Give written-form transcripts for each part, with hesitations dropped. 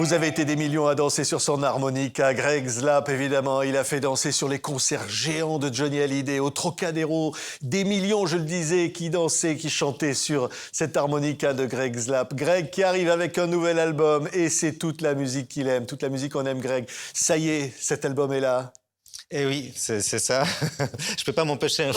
Vous avez été des millions à danser sur son harmonica. Greg Zlap, évidemment, il a fait danser sur les concerts géants de Johnny Hallyday, au Trocadéro. Des millions, je le disais, qui dansaient, qui chantaient sur cette harmonica de Greg Zlap. Greg qui arrive avec un nouvel album et c'est toute la musique qu'il aime, toute la musique qu'on aime, Greg. Ça y est, cet album est là. Eh oui, c'est ça. Je peux pas m'empêcher.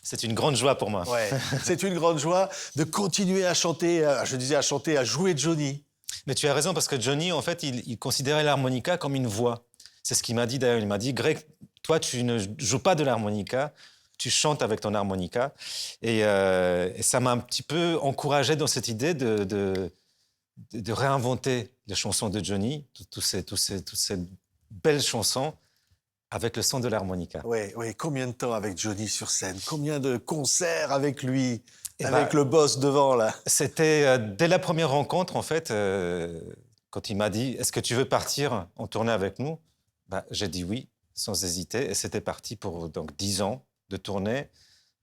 C'est une grande joie pour moi. Ouais, c'est une grande joie de continuer à chanter, je disais à chanter, à jouer Johnny. Mais tu as raison, parce que Johnny, en fait, il considérait l'harmonica comme une voix. C'est ce qu'il m'a dit d'ailleurs. Il m'a dit, Greg, toi, tu ne joues pas de l'harmonica, tu chantes avec ton harmonica. Et ça m'a un petit peu encouragé dans cette idée de réinventer les chansons de Johnny, toutes ces belles chansons, avec le son de l'harmonica. Oui, oui. Combien de temps avec Johnny sur scène? Combien de concerts avec lui, avec le boss devant, là? C'était dès la première rencontre, en fait, quand il m'a dit « Est-ce que tu veux partir en tournée avec nous ?» J'ai dit oui, sans hésiter. Et c'était parti pour donc 10 ans de tournée,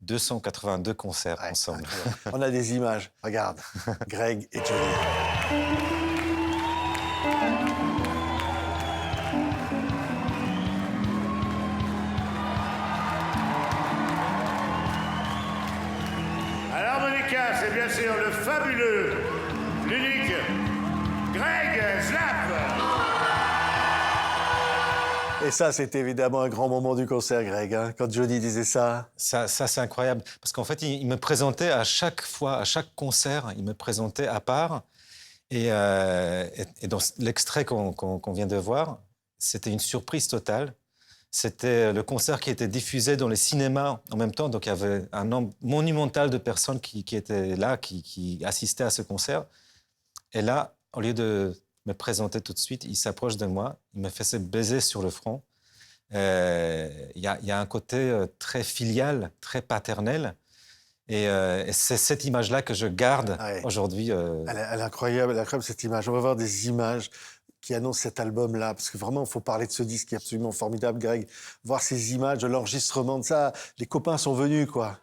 282 concerts ensemble. On a des images. Regarde, Greg et Johnny. C'est bien sûr le fabuleux, l'unique Greg Zlap. Et ça, c'était évidemment un grand moment du concert, Greg, hein, quand Johnny disait ça. Ça c'est incroyable. Parce qu'en fait, il me présentait à chaque fois, à chaque concert, il me présentait à part. Et dans l'extrait qu'on vient de voir, c'était une surprise totale. C'était le concert qui était diffusé dans les cinémas en même temps. Donc, il y avait un nombre monumental de personnes qui étaient là, qui assistaient à ce concert. Et là, au lieu de me présenter tout de suite, il s'approche de moi, il me fait ce baiser sur le front. Il y a un côté très filial, très paternel. Et c'est cette image-là que je garde aujourd'hui. Elle est incroyable, cette image. On va voir des images qui annonce cet album-là, parce que vraiment, il faut parler de ce disque qui est absolument formidable, Greg. Voir ces images de l'enregistrement de ça, les copains sont venus, quoi.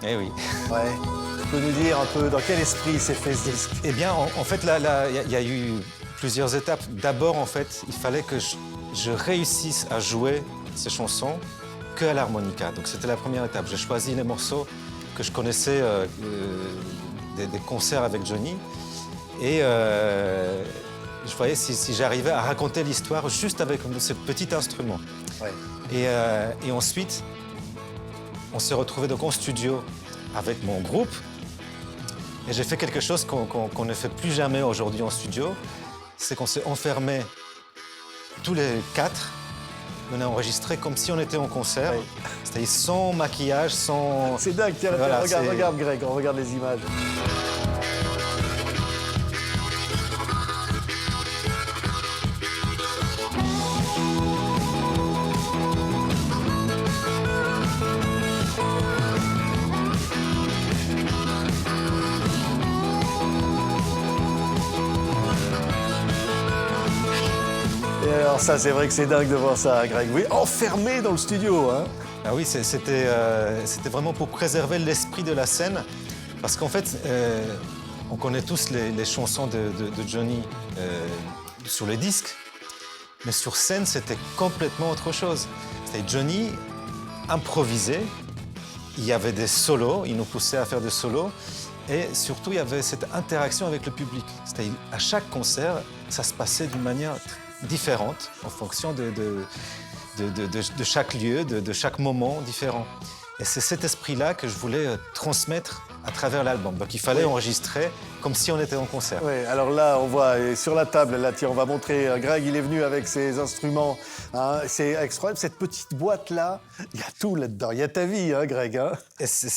Eh oui. Ouais. Tu peux nous dire un peu dans quel esprit s'est fait ce disque? Eh bien, en fait, là, il y a eu plusieurs étapes. D'abord, en fait, il fallait que je réussisse à jouer ces chansons que à l'harmonica. Donc, c'était la première étape. J'ai choisi les morceaux que je connaissais des concerts avec Johnny. Et je voyais si j'arrivais à raconter l'histoire juste avec ce petit instrument. Ouais. Et ensuite, on s'est retrouvés donc en studio avec mon groupe. Et j'ai fait quelque chose qu'on ne fait plus jamais aujourd'hui en studio. C'est qu'on s'est enfermés tous les 4. On a enregistré comme si on était en concert. Ouais. C'est-à-dire sans maquillage, sans... C'est dingue, tiens, voilà, regarde Greg, on regarde les images. Et alors ça, c'est vrai que c'est dingue de voir ça, hein, Greg. Oui, enfermé dans le studio, hein. Ah oui, c'était vraiment pour préserver l'esprit de la scène. Parce qu'en fait, on connaît tous les chansons de Johnny sur les disques. Mais sur scène, c'était complètement autre chose. C'était Johnny improvisé. Il y avait des solos, il nous poussait à faire des solos. Et surtout, il y avait cette interaction avec le public. C'est-à-dire, à chaque concert, ça se passait d'une manière différente en fonction de chaque lieu, de chaque moment différent. Et c'est cet esprit-là que je voulais transmettre à travers l'album. Donc il fallait enregistrer comme si on était en concert. Oui, alors là, on voit sur la table, là, tiens, on va montrer, Greg, il est venu avec ses instruments. Hein, c'est incroyable, cette petite boîte-là, il y a tout là-dedans. Il y a ta vie, hein, Greg. Hein.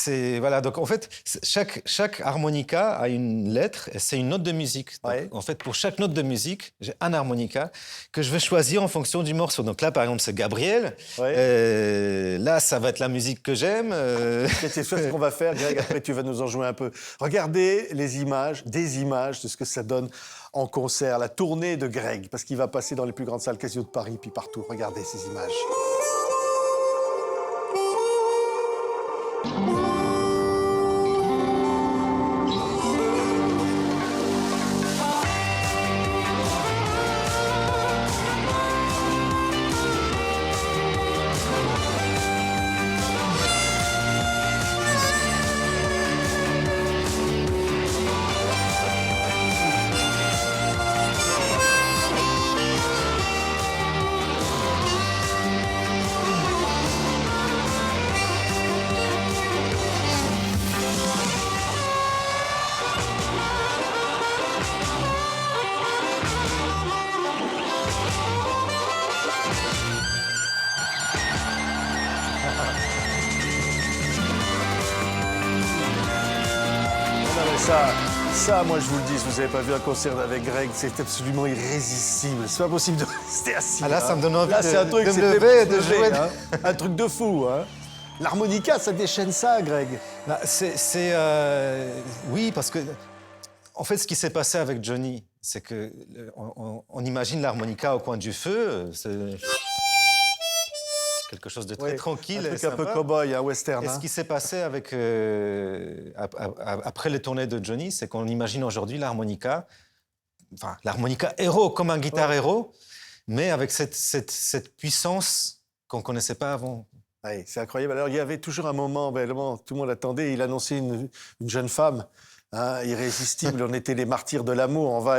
Et voilà, donc en fait, chaque harmonica a une lettre et c'est une note de musique. Donc, en fait, pour chaque note de musique, j'ai un harmonica que je vais choisir en fonction du morceau. Donc là, par exemple, c'est Gabriel. Là, ça va être la musique que j'aime. C'est ce qu'on va faire, Greg. Après, tu vas nous en jouer un peu. Regardez les images, des images de ce que ça donne en concert, la tournée de Greg, parce qu'il va passer dans les plus grandes salles Casino de Paris, puis partout. Regardez ces images. Non, mais ça, moi je vous le dis, si vous n'avez pas vu un concert avec Greg, c'est absolument irrésistible. C'est pas possible de rester assis. Ah, là, ça me donne envie Là, de- c'est un truc, de me c'est lever fait et de pour se lever, jouer. hein. Un truc de fou, hein. L'harmonica, ça déchaîne ça, Greg. Bah, oui, parce que en fait, ce qui s'est passé avec Johnny, c'est que on imagine l'harmonica au coin du feu, c'est quelque chose de très Oui, tranquille, un et truc un peu sympa. cow-boy, un western. Et hein. ce qui s'est passé avec après les tournées de Johnny, c'est qu'on imagine aujourd'hui l'harmonica, enfin l'harmonica héros comme un guitare héros, mais avec cette puissance qu'on connaissait pas avant. Oui, c'est incroyable. Alors, il y avait toujours un moment, vraiment, tout le monde attendait. Il annonçait une jeune femme, hein, irrésistible. On était les martyrs de l'amour. On va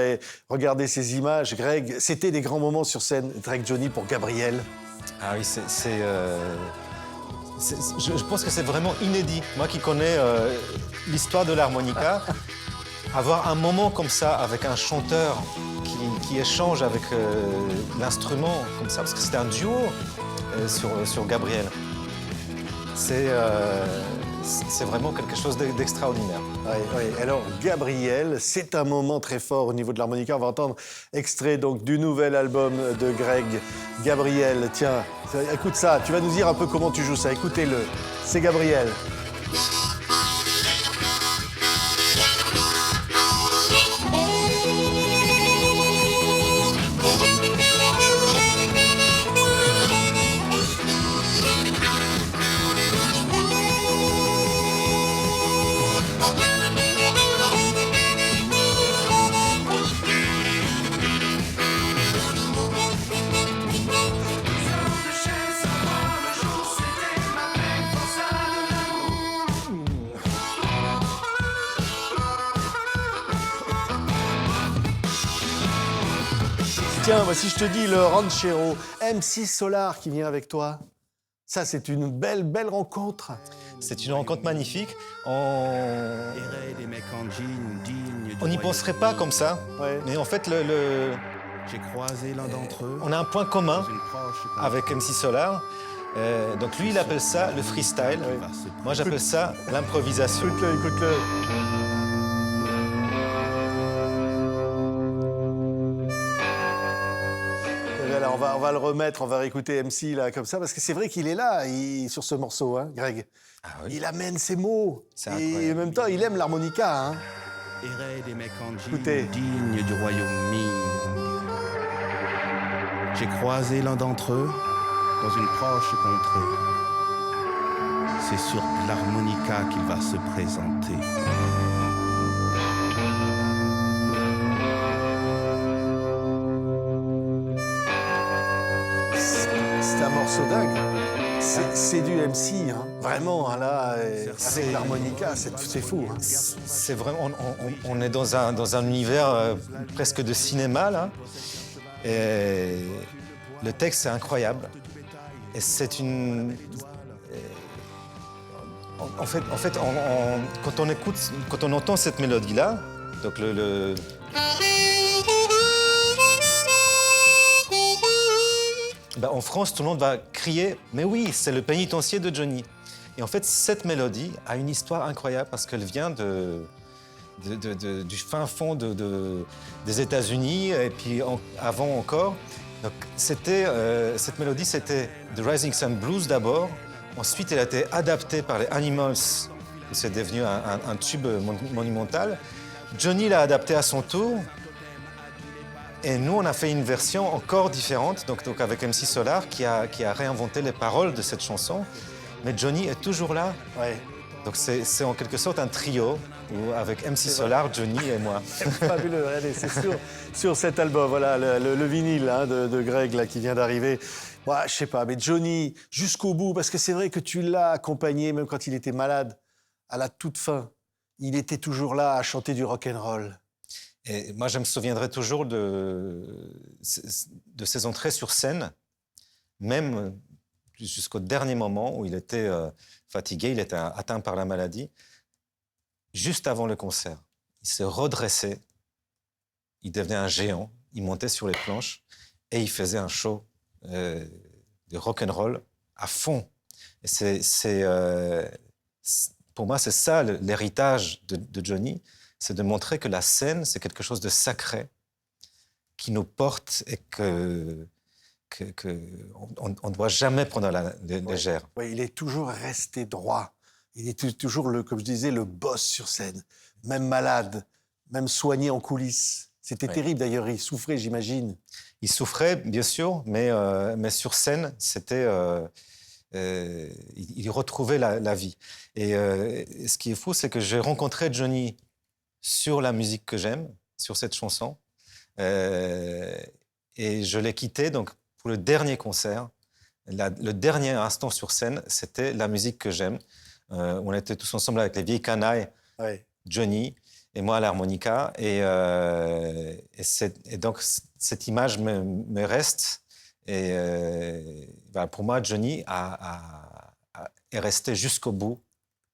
regarder ces images. Greg, c'était des grands moments sur scène. Greg Johnny pour Gabriel. Ah oui, je pense que c'est vraiment inédit. Moi qui connais l'histoire de l'harmonica, avoir un moment comme ça avec un chanteur qui échange avec l'instrument comme ça, parce que c'était un duo sur Gabriel. C'est vraiment quelque chose d'extraordinaire. Oui, oui. Alors, Gabriel, c'est un moment très fort au niveau de l'harmonica. On va entendre extrait donc du nouvel album de Greg. Gabriel, tiens, écoute ça. Tu vas nous dire un peu comment tu joues ça. Écoutez-le. C'est Gabriel. Tiens, voici, je te dis, le ranchero, MC Solar qui vient avec toi. Ça, c'est une belle, belle rencontre. C'est une rencontre magnifique. On n'y penserait pas comme ça, Ouais. mais en fait, J'ai croisé l'un d'entre eux. on a un point commun dans une proche avec MC Solar. Donc lui, il appelle ça le freestyle. Moi, j'appelle ça l'improvisation. Écoute-le, écoute-le. Eh bien là, on va le remettre, on va réécouter MC là, comme ça, parce que c'est vrai qu'il est là sur ce morceau, hein, Greg. Ah oui. Il amène ses mots. C'est Et incroyable. en même temps, il aime l'harmonica. Hein. erraient des mecs en jean Écoutez. dignes du royaume Ming. J'ai croisé l'un d'entre eux dans une proche contrée. C'est sur l'harmonica qu'il va se présenter. C'est un morceau dingue. C'est du MC, hein. Vraiment, hein, là, avec l'harmonica, c'est fou. Hein. C'est vraiment, on est dans un univers presque de cinéma là. Et le texte est incroyable. Et c'est une. En fait, quand on entend cette mélodie là, donc ben, en France, tout le monde va crier « Mais oui, c'est le pénitencier de Johnny ». Et en fait, cette mélodie a une histoire incroyable parce qu'elle vient du fin fond des États-Unis et puis avant encore. Donc, cette mélodie, c'était The Rising Sun Blues d'abord. Ensuite, elle a été adaptée par les Animals. C'est devenu un tube monumental. Johnny l'a adapté à son tour. Et nous, on a fait une version encore différente, donc avec MC Solar, qui a réinventé les paroles de cette chanson. Mais Johnny est toujours là. Ouais. Donc c'est en quelque sorte un trio, avec MC Solar, Johnny et moi. Fabuleux, allez, c'est sur cet album, voilà, le vinyle hein, de Greg là, qui vient d'arriver. Moi, je sais pas, mais Johnny, jusqu'au bout, parce que c'est vrai que tu l'as accompagné, même quand il était malade, à la toute fin, il était toujours là à chanter du rock'n'roll. Et moi, je me souviendrai toujours de ses entrées sur scène, même jusqu'au dernier moment où il était fatigué, il était atteint par la maladie. Juste avant le concert, il s'est redressé, il devenait un géant, il montait sur les planches et il faisait un show de rock'n'roll à fond. Et pour moi, c'est ça l'héritage de Johnny, c'est de montrer que la scène, c'est quelque chose de sacré qui nous porte et on ne doit jamais prendre la légère. Ouais, il est toujours resté droit. Il est toujours, comme je disais, le boss sur scène. Même malade, même soigné en coulisses. C'était terrible d'ailleurs, il souffrait, j'imagine. Il souffrait, bien sûr, mais sur scène, il retrouvait la vie. Et ce qui est fou, c'est que j'ai rencontré Johnny sur la musique que j'aime, sur cette chanson. Et je l'ai quitté donc, pour le dernier concert. Le dernier instant sur scène, c'était la musique que j'aime. On était tous ensemble avec les vieilles canailles, Johnny et moi à l'harmonica. Et donc, cette image me reste. Et pour moi, Johnny est resté jusqu'au bout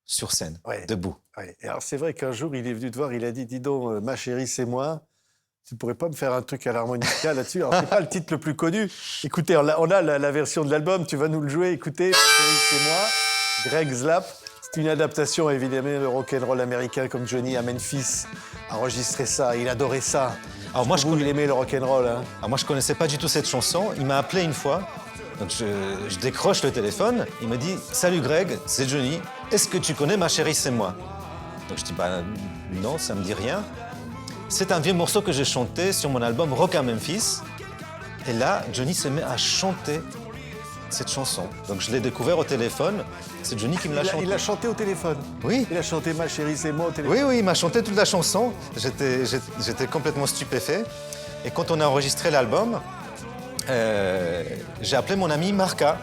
sur scène, debout. Et alors, c'est vrai qu'un jour, il est venu te voir, il a dit « Dis donc, ma chérie, c'est moi. Tu pourrais pas me faire un truc à l'harmonica là-dessus ?» Alors, c'est pas le titre le plus connu. Écoutez, on a la version de l'album, tu vas nous le jouer. Écoutez, ma chérie, c'est moi, Greg Slap. C'est une adaptation, évidemment, de rock'n'roll américain, comme Johnny à Memphis a enregistré ça. Il adorait ça. Alors moi, il aimait le rock'n'roll. Hein. Alors moi, je connaissais pas du tout cette chanson. Il m'a appelé une fois. Donc je décroche le téléphone. Il me dit « Salut Greg, c'est Johnny. Est-ce que tu connais Ma chérie, c'est moi ?» Donc je dis « non, ça me dit rien. » C'est un vieux morceau que j'ai chanté sur mon album Rock à Memphis. Et là, Johnny se met à chanter cette chanson. Donc je l'ai découvert au téléphone. C'est Johnny qui me l'a chanté. Il l'a chanté au téléphone. Oui. Il a chanté « Ma chérie, c'est moi » au téléphone. Oui, il m'a chanté toute la chanson. J'étais complètement stupéfait. Et quand on a enregistré l'album, j'ai appelé mon ami Marca.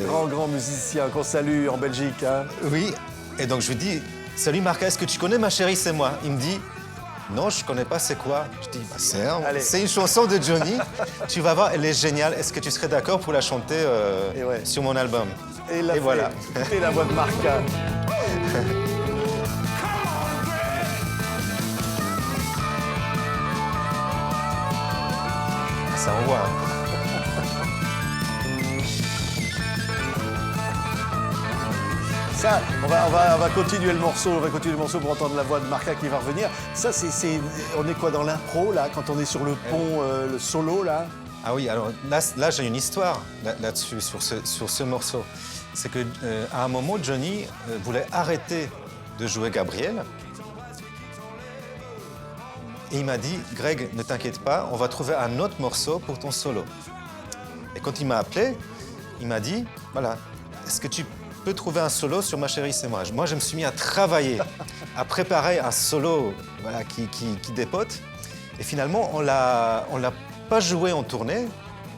Grand musicien qu'on salue en Belgique. Hein. Oui. Et donc je lui dis « Salut Marca, est-ce que tu connais Ma chérie, c'est moi ?» Il me dit « Non, je connais pas, c'est quoi ?» Je dis c'est une chanson de Johnny. Tu vas voir, elle est géniale. Est-ce que tu serais d'accord pour la chanter sur mon album ? Et voilà. Écoutez la voix de Marca. Ça envoie. Ça, on va continuer le morceau. On va continuer le morceau pour entendre la voix de Marca qui va revenir. Ça, on est quoi dans l'impro là, quand on est sur le pont, le solo là? Ah oui, alors là j'ai une histoire là-dessus, sur ce morceau. C'est que à un moment, Johnny voulait arrêter de jouer Gabriel. Et il m'a dit, Greg, ne t'inquiète pas, on va trouver un autre morceau pour ton solo. Et quand il m'a appelé, il m'a dit, voilà, est-ce que tu peux trouver un solo sur Ma chérie, c'est moi ? Moi, je me suis mis à travailler, à préparer un solo qui dépote. Et finalement, on l'a pas joué en tournée,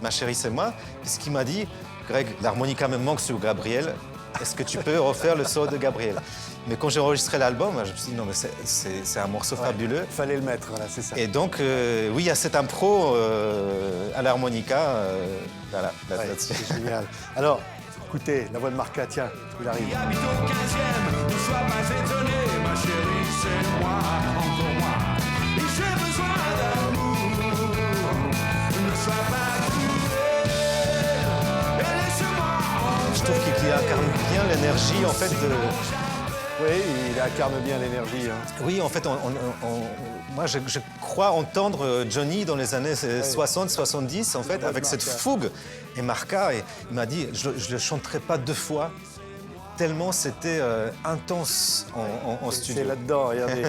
Ma chérie, c'est moi, puisqu'il m'a dit, Greg, l'harmonica me manque sur Gabriel, est-ce que tu peux refaire le solo de Gabriel ? Mais quand j'ai enregistré l'album, je me suis dit, non, mais c'est un morceau fabuleux. Il fallait le mettre, voilà, c'est ça. Et donc, oui, il y a cette impro à l'harmonica, là-dessus. C'est génial. Alors, écoutez, la voix de Marca, tiens, il arrive. Habite au 15e, ne sois pas étonné, ma chérie, c'est moi, encore moi. Et j'ai besoin d'amour, ne sois pas cruel, et laisse-moi. Je trouve qu'il incarne bien l'énergie, en fait, de... Oui, il incarne bien l'énergie. Hein. Oui, en fait, moi, je crois entendre Johnny dans les années 60, 70, en fait, avec cette fougue. Et Marca, il m'a dit, je ne le chanterai pas deux fois, tellement c'était intense en studio. C'est là-dedans, regardez.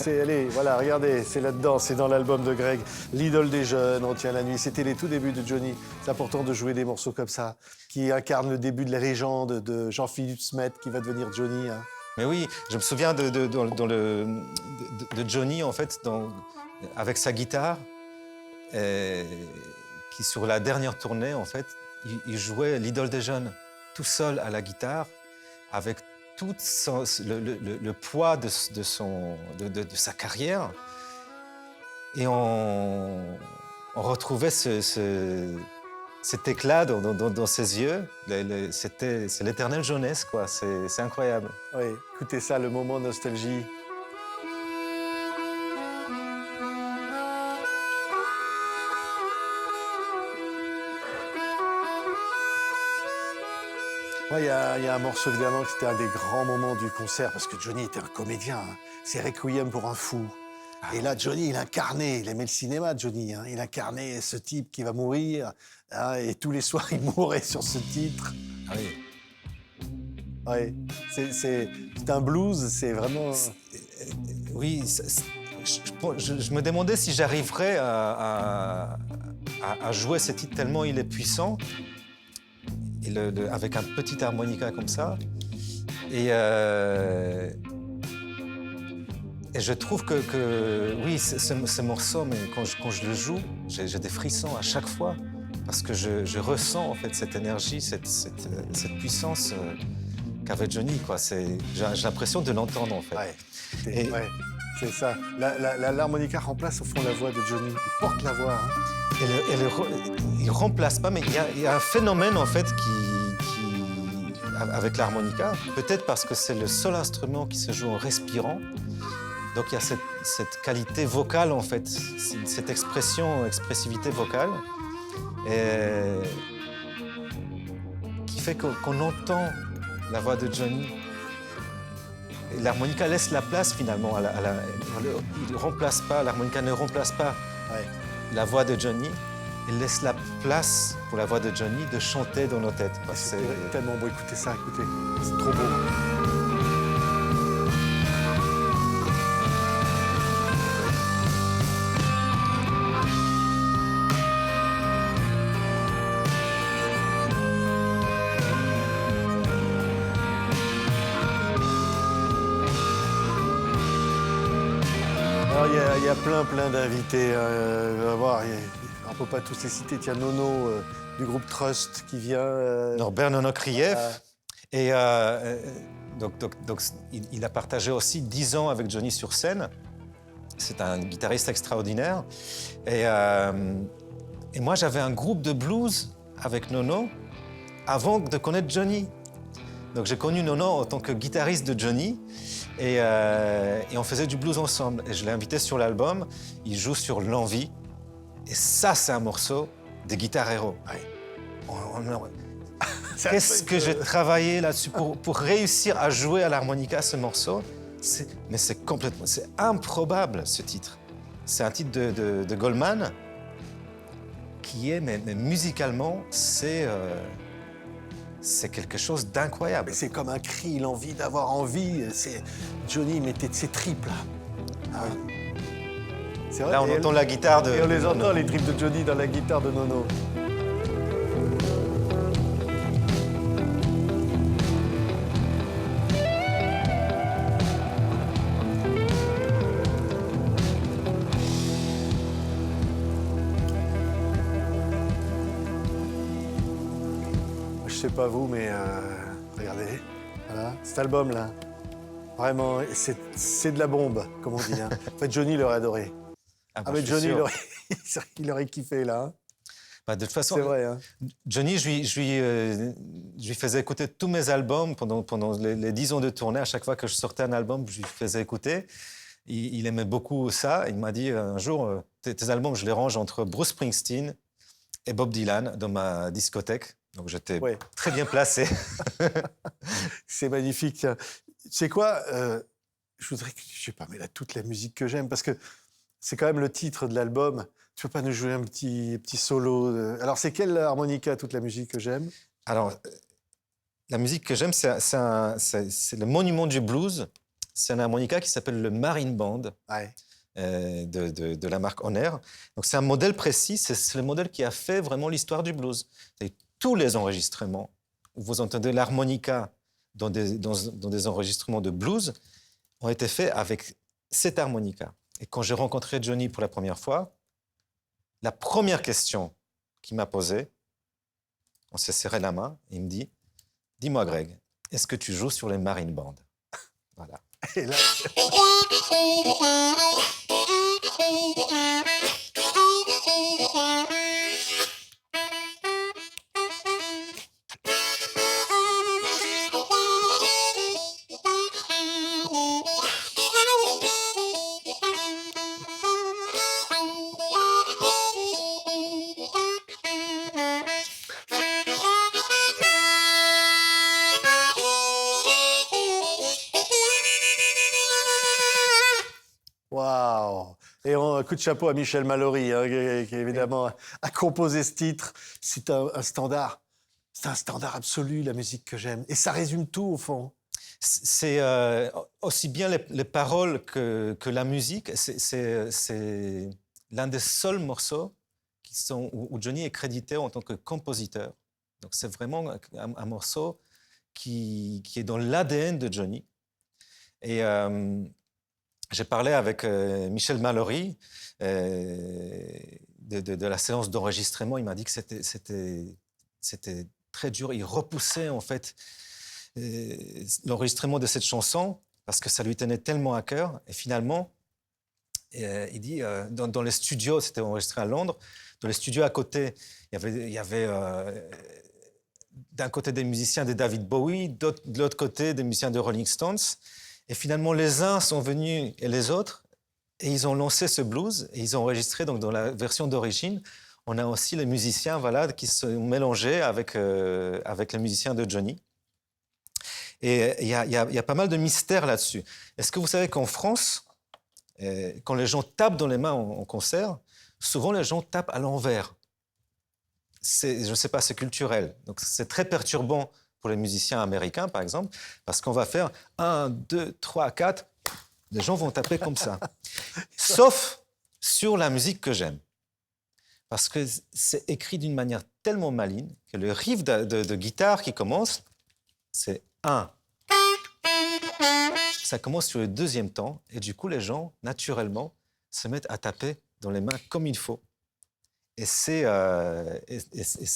Allez, voilà, regardez, c'est là-dedans, c'est dans l'album de Greg. L'idole des jeunes, On tient la nuit. C'était les tout débuts de Johnny. C'est important de jouer des morceaux comme ça, qui incarnent le début de la légende de Jean-Philippe Smet, qui va devenir Johnny. Hein. Mais oui, je me souviens de Johnny, en fait, avec sa guitare, qui, sur la dernière tournée, en fait, il jouait l'idole des jeunes, tout seul à la guitare, avec tout le poids de sa carrière. Et on retrouvait cet éclat dans ses yeux. C'est l'éternelle jeunesse, quoi. C'est incroyable. Oui, écoutez ça, le moment nostalgie. Moi, il y a un morceau, évidemment, qui était un des grands moments du concert, parce que Johnny était un comédien. Hein. C'est Requiem pour un fou. Et là, Johnny, il incarnait, il aimait le cinéma, Johnny. Hein. Il incarnait ce type qui va mourir. Hein, et tous les soirs, il mourait sur ce titre. Ah oui. Ouais. C'est un blues, c'est vraiment... Oui, je me demandais si j'arriverais à jouer ce titre tellement il est puissant, et avec un petit harmonica comme ça. Et je trouve que oui, ce morceau, mais quand je le joue, j'ai des frissons à chaque fois, parce que je ressens en fait cette énergie, cette puissance qu'avait Johnny, quoi. J'ai l'impression de l'entendre en fait. Ouais, ouais, c'est ça. L'harmonica remplace au fond la voix de Johnny. Il porte la voix. Hein. Il remplace pas, mais il y a un phénomène en fait avec l'harmonica, peut-être parce que c'est le seul instrument qui se joue en respirant. Donc il y a cette qualité vocale en fait, cette expressivité vocale, qui fait qu'on entend la voix de Johnny. Et l'harmonica laisse la place finalement il remplace pas, l'harmonica ne remplace pas la voix de Johnny. Il laisse la place pour la voix de Johnny de chanter dans nos têtes. C'est tellement beau, écoutez ça, écoutez, c'est trop beau. Il y a plein d'invités. On va voir, on ne peut pas tous les citer. Tiens, Nono du groupe Trust qui vient. Norbert Nono-Kriev. Et donc, il a partagé aussi 10 ans avec Johnny sur scène. C'est un guitariste extraordinaire. Et moi, j'avais un groupe de blues avec Nono avant de connaître Johnny. Donc j'ai connu Nono en tant que guitariste de Johnny. Et on faisait du blues ensemble. Et je l'ai invité sur l'album. Il joue sur L'Envie. Et ça, c'est un morceau de Guitar Hero. Qu'est-ce que j'ai travaillé là-dessus pour réussir à jouer à l'harmonica ce morceau. Mais c'est improbable, ce titre. C'est un titre de Goldman qui est, mais musicalement, c'est quelque chose d'incroyable. C'est comme un cri, il a envie d'avoir envie. Johnny mettait de ses tripes, là. Ah oui. C'est vrai, là, on entend la guitare de... Et on les entend, Nono. les tripes de Johnny, dans la guitare de Nono. Je sais pas vous, mais regardez, voilà, cet album-là, vraiment, c'est de la bombe, comme on dit. Hein. En fait, Johnny l'aurait adoré. Ah, mais je suis Johnny, sûr. il aurait kiffé, là. Hein. Bah, de toute façon, C'est vrai. Hein. Johnny, je lui faisais écouter tous mes albums pendant les 10 ans de tournée. À chaque fois que je sortais un album, je lui faisais écouter. Il aimait beaucoup ça. Il m'a dit un jour, tes albums, je les range entre Bruce Springsteen et Bob Dylan dans ma discothèque. Donc j'étais très bien placé. C'est magnifique. Tiens. Tu sais quoi je voudrais que, je sais pas, mais là, toute la musique que j'aime, parce que c'est quand même le titre de l'album. Tu peux pas nous jouer un petit solo Alors, c'est quelle harmonica, toute la musique que j'aime? Alors, la musique que j'aime, c'est le monument du blues. C'est un harmonica qui s'appelle le Marine Band. Ouais. De la marque Honor. Donc c'est un modèle précis, c'est le modèle qui a fait vraiment l'histoire du blues. Et tous les enregistrements où vous entendez l'harmonica dans des enregistrements de blues ont été faits avec cet harmonica. Et quand j'ai rencontré Johnny pour la première fois, la première question qu'il m'a posée, on s'est serré la main, et il me dit « Dis-moi Greg, est-ce que tu joues sur les Marine Band ?» Voilà. Et là... Waouh! Et un coup de chapeau à Michel Mallory, hein, qui évidemment a composé ce titre. C'est un standard. C'est un standard absolu, la musique que j'aime. Et ça résume tout, au fond. C'est aussi bien les paroles que la musique. C'est l'un des seuls morceaux où Johnny est crédité en tant que compositeur. Donc c'est vraiment un morceau qui est dans l'ADN de Johnny. Et j'ai parlé avec Michel Mallory de la séance d'enregistrement. Il m'a dit que c'était très dur. Il repoussait en fait l'enregistrement de cette chanson parce que ça lui tenait tellement à cœur. Et finalement, il dit dans les studios, c'était enregistré à Londres, dans les studios à côté, il y avait d'un côté des musiciens de David Bowie, de l'autre côté des musiciens de Rolling Stones. Et finalement, les uns sont venus et les autres, et ils ont lancé ce blues, et ils ont enregistré, donc dans la version d'origine, on a aussi les musiciens qui se mélangeaient avec les musiciens de Johnny. Et il y a pas mal de mystères là-dessus. Est-ce que vous savez qu'en France, quand les gens tapent dans les mains en concert, souvent les gens tapent à l'envers. Je ne sais pas, c'est culturel. Donc c'est très perturbant pour les musiciens américains, par exemple, parce qu'on va faire 1, 2, 3, 4, les gens vont taper comme ça. Sauf sur la musique que j'aime. Parce que c'est écrit d'une manière tellement maligne que le riff de guitare qui commence, c'est 1. Ça commence sur le deuxième temps, et du coup, les gens, naturellement, se mettent à taper dans les mains comme il faut. Et ça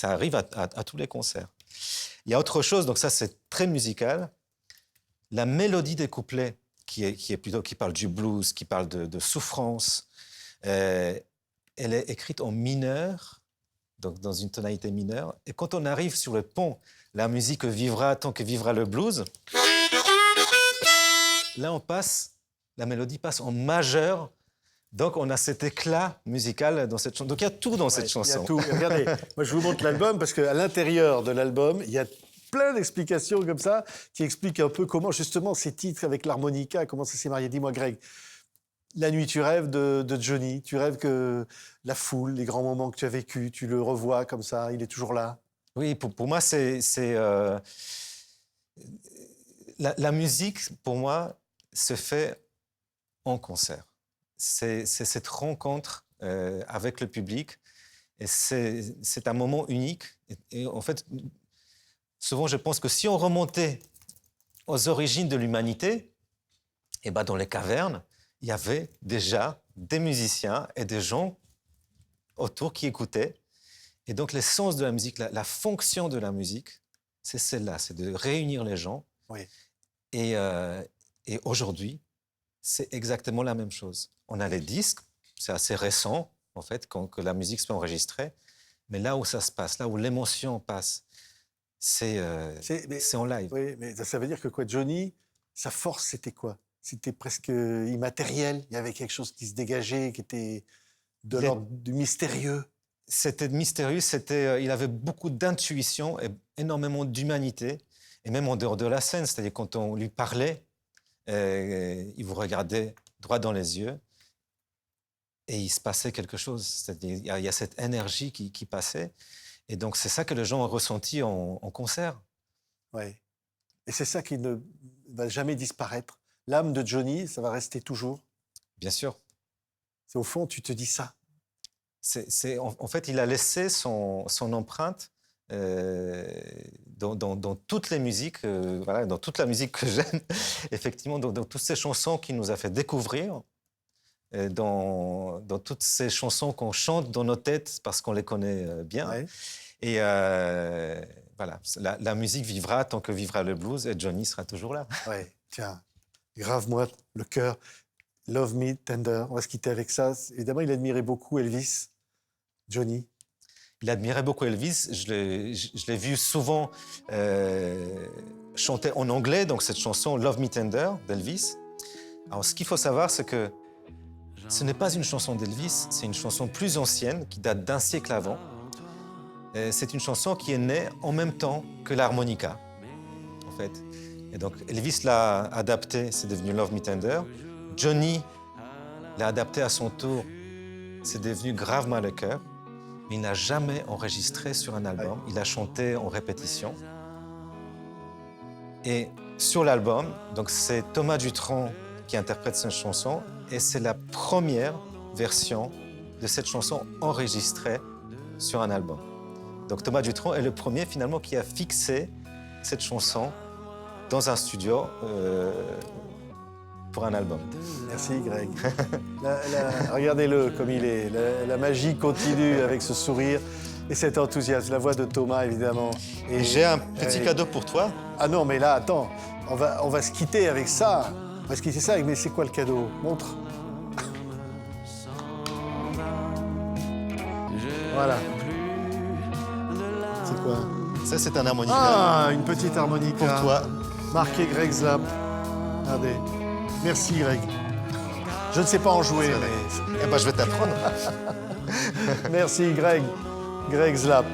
arrive à tous les concerts. Il y a autre chose, donc ça, c'est très musical. La mélodie des couplets, qui parle du blues, qui parle de souffrance, elle est écrite en mineur, donc dans une tonalité mineure. Et quand on arrive sur le pont, la musique vivra tant que vivra le blues. Là, la mélodie passe en majeur. Donc, on a cet éclat musical dans cette chanson. Donc, il y a tout dans cette chanson. Il y a tout. Regardez, moi, je vous montre l'album parce qu'à l'intérieur de l'album, il y a plein d'explications comme ça qui expliquent un peu comment, justement, ces titres avec l'harmonica, comment ça s'est marié. Dis-moi, Greg, la nuit, tu rêves de Johnny, tu rêves que la foule, les grands moments que tu as vécus, tu le revois comme ça, il est toujours là. Oui, pour moi, la musique, pour moi, se fait en concert. C'est cette rencontre avec le public et c'est un moment unique. Et en fait, souvent, je pense que si on remontait aux origines de l'humanité, eh ben, dans les cavernes, il y avait déjà des musiciens et des gens autour qui écoutaient. Et donc, l'essence de la musique, la fonction de la musique, c'est celle-là, c'est de réunir les gens. Oui. Et aujourd'hui, c'est exactement la même chose. On a les disques, c'est assez récent, en fait, que la musique se fait enregistrer. Mais là où ça se passe, là où l'émotion passe, c'est en live. Oui, mais ça veut dire que quoi, Johnny, sa force, c'était quoi? C'était presque immatériel. Il y avait quelque chose qui se dégageait, qui était de l'ordre du mystérieux. C'était mystérieux, il avait beaucoup d'intuition et énormément d'humanité. Et même en dehors de la scène, c'est-à-dire quand on lui parlait, il vous regardait droit dans les yeux et il se passait quelque chose. C'est-à-dire il y a cette énergie qui passait. Et donc, c'est ça que les gens ont ressenti en concert. Oui. Et c'est ça qui ne va jamais disparaître. L'âme de Johnny, ça va rester toujours. Bien sûr. C'est au fond, tu te dis ça. En fait, il a laissé son empreinte dans toutes les musiques, voilà, dans toute la musique que j'aime, effectivement, dans toutes ces chansons qu'il nous a fait découvrir, dans toutes ces chansons qu'on chante dans nos têtes parce qu'on les connaît bien. Ouais. Et voilà, la musique vivra tant que vivra le blues et Johnny sera toujours là. Ouais, tiens, grave-moi le cœur. Love Me Tender. On va se quitter avec ça. Évidemment, il admirait beaucoup Elvis, Johnny. Il admirait beaucoup Elvis. Je l'ai vu souvent chanter en anglais, donc cette chanson Love Me Tender d'Elvis. Alors, ce qu'il faut savoir, c'est que ce n'est pas une chanson d'Elvis, c'est une chanson plus ancienne qui date d'un siècle avant. C'est une chanson qui est née en même temps que l'harmonica, en fait. Et donc Elvis l'a adaptée, c'est devenu Love Me Tender. Johnny l'a adapté à son tour. C'est devenu gravement le cœur. Mais il n'a jamais enregistré sur un album. Il a chanté en répétition. Et sur l'album, donc c'est Thomas Dutronc qui interprète cette chanson et c'est la première version de cette chanson enregistrée sur un album. Donc Thomas Dutronc est le premier finalement qui a fixé cette chanson dans un studio pour un album. Merci Greg. Regardez-le comme il est. La magie continue avec ce sourire et cet enthousiasme. La voix de Thomas, évidemment. Et j'ai un petit cadeau pour toi. Ah non, mais là, attends. On va se quitter avec ça. On va se quitter ça avec... Mais c'est quoi le cadeau? Montre. Voilà. C'est quoi? Ça, c'est un harmonica Ah, une petite harmonica. pour toi. Marqué Greg Zlap. Regardez. Merci Greg. Je ne sais pas en jouer, mais... Eh ben, je vais t'apprendre. Merci Greg. Greg Zlap.